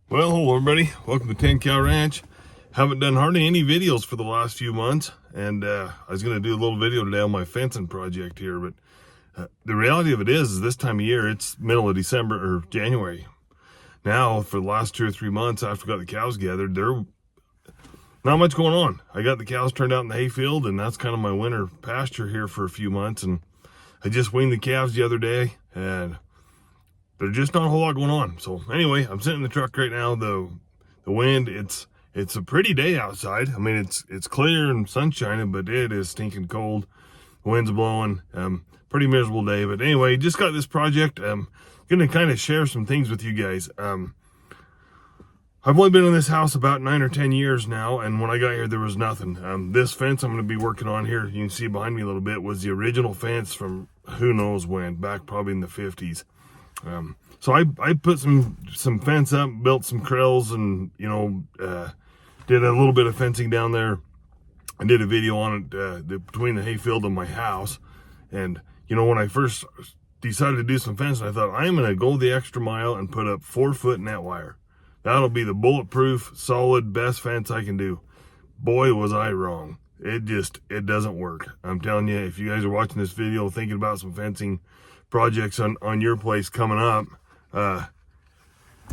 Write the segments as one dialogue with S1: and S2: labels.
S1: Well, hello everybody. Welcome to 10 Cow Ranch. Haven't done hardly any videos for the last few months, and I was going to do a little video today on my fencing project here, but the reality of it is this time of year, it's middle of December or January. Now, for the last 2 or 3 months after I got the cows gathered, there's not much going on. I got the cows turned out in the hayfield, and that's kind of my winter pasture here for a few months, and I just weaned the calves the other day, and there's just not a whole lot going on. So anyway, I'm sitting in the truck right now. The wind, it's a pretty day outside. I mean, it's clear and sun shining, but it is stinking cold. The wind's blowing. Pretty miserable day. But anyway, just got this project. I'm gonna kind of share some things with you guys. I've only been in this house about 9 or 10 years now, and when I got here, there was nothing. This fence I'm going to be working on here, you can see behind me a little bit, was the original fence from who knows when, back probably in the 50s. So I put some fence up, built some corrals, and did a little bit of fencing down there. I did a video on it between the hayfield and my house. And when I first decided to do some fencing, I thought I'm going to go the extra mile and put up 4-foot net wire. That'll be the bulletproof, solid, best fence I can do. Boy, was I wrong. It doesn't work. I'm telling you, if you guys are watching this video thinking about some fencing projects on your place coming up,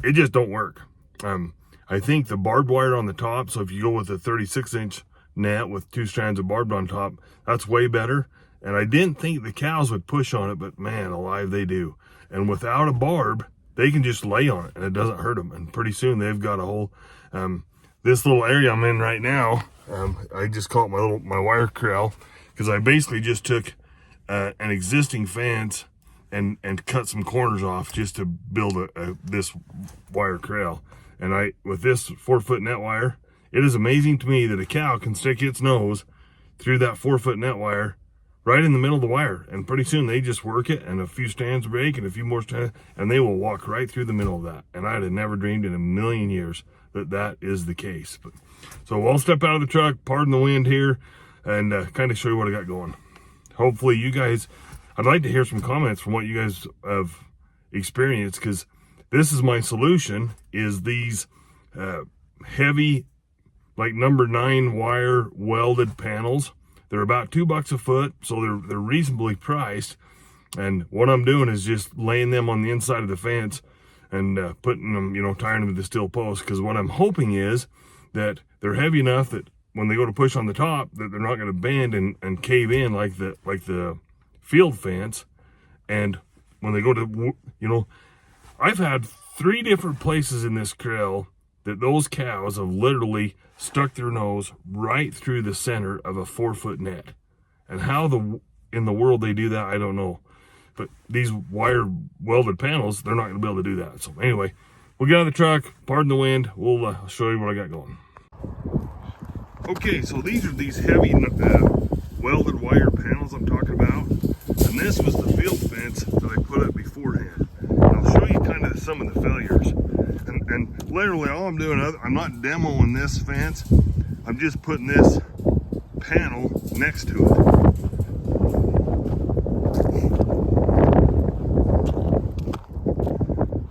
S1: it just don't work. I think the barbed wire on the top, so if you go with a 36-inch net with 2 strands of barbed on top, that's way better. And I didn't think the cows would push on it, but man alive, they do. And without a barb, they can just lay on it and it doesn't hurt them. And pretty soon they've got a whole, this little area I'm in right now, I just call it my wire corral, because I basically just took an existing fence and cut some corners off just to build this wire corral. And with this 4-foot net wire, it is amazing to me that a cow can stick its nose through that 4-foot net wire right in the middle of the wire, and pretty soon they just work it, and a few strands break and a few more strands, and they will walk right through the middle of that. And I'd have never dreamed in a million years that is the case. So I'll step out of the truck, pardon the wind here, and kind of show you what I got going. Hopefully you guys, I'd like to hear some comments from what you guys have experienced, because this is my solution, is these heavy, like number 9 wire welded panels. They're about $2 a foot, so they're reasonably priced. And what I'm doing is just laying them on the inside of the fence and putting them, tying them to the steel post, because what I'm hoping is that they're heavy enough that when they go to push on the top, that they're not going to bend and cave in like the field fence. And when they go to, I've had 3 different places in this corral that those cows have literally stuck their nose right through the center of a 4-foot net. And how in the world they do that, I don't know. But these wire welded panels, they're not going to be able to do that. So anyway, we'll get out of the truck, pardon the wind, we'll show you what I got going. Okay, so these are these heavy welded wire panels I'm talking about. And this was the field fence that I put up beforehand. And I'll show you kind of some of the failures. And literally all I'm doing, I'm not demoing this fence, I'm just putting this panel next to it.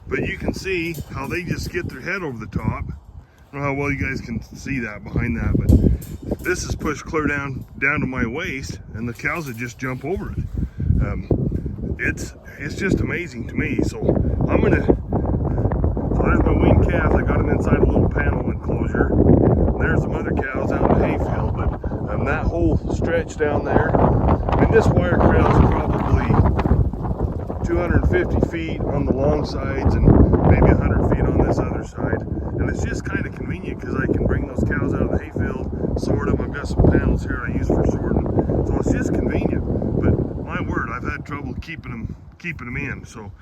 S1: But you can see how they just get their head over the top. I don't know how well you guys can see that behind that, but this is pushed clear down to my waist, and the cows would just jump over it. It's just amazing to me. So there's my weaned calves. I got them inside a little panel enclosure. There's some other cows out in the hayfield, but that whole stretch down there, this wire corral is probably 250 feet on the long sides and maybe 100 feet on this other side. And it's just kind of convenient because I can bring those cows out of the hayfield, sort them. I've got some panels here I use for sorting. So it's just convenient. But my word, I've had trouble keeping them in. So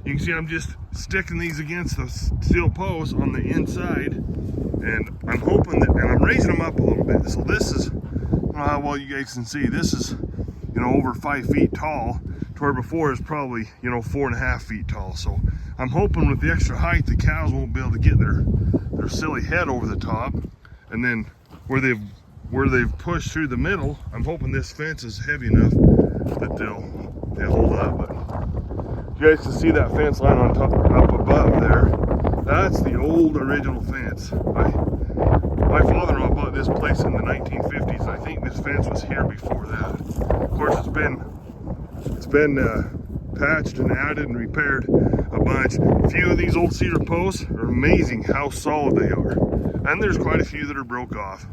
S1: you can see I'm just sticking these against the steel post on the inside, and I'm hoping that, and I'm raising them up a little bit. So this is, I don't know how well you guys can see, this is, over 5 feet tall, to where before is probably, 4.5 feet tall. So I'm hoping with the extra height, the cows won't be able to get their silly head over the top. And then where they've pushed through the middle, I'm hoping this fence is heavy enough that they'll hold up. But you guys can see that fence line on top, up above there. that's the old original fence. My father-in-law bought this place in the 1950s. I think this fence was here before that. Of course, it's been patched and added and repaired a bunch. A few of these old cedar posts are amazing how solid they are. And there's quite a few that are broke off.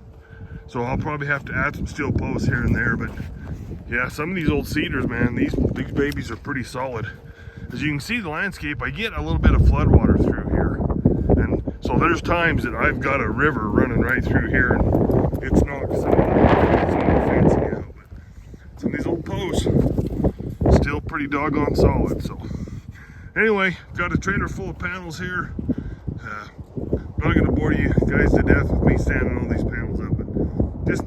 S1: So I'll probably have to add some steel posts here and there, but yeah, some of these old cedars, man, these babies are pretty solid. As you can see the landscape, I get a little bit of floodwater through here. And so there's times that I've got a river running right through here and it's knocked some of the fencing out. But some of these old posts, still pretty doggone solid. So anyway, got a trailer full of panels here. I'm not gonna bore you guys to death with me standing all these panels up, but just...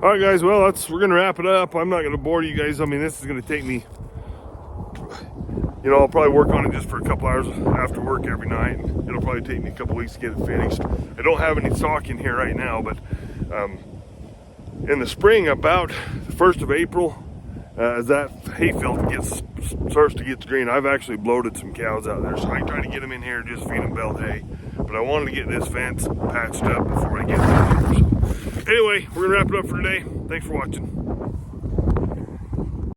S1: All right, guys, well, we're gonna wrap it up. I'm not gonna bore you guys. I mean, this is gonna take me, you know, I'll probably work on it just for a couple hours after work every night. It'll probably take me a couple weeks to get it finished. I don't have any stock in here right now, but in the spring, about the 1st of April, as that hayfield starts to get green, I've actually bloated some cows out there. So I try to get them in here and just feed them belled hay. But I wanted to get this fence patched up before I get there. So anyway, we're gonna wrap it up for today. Thanks for watching.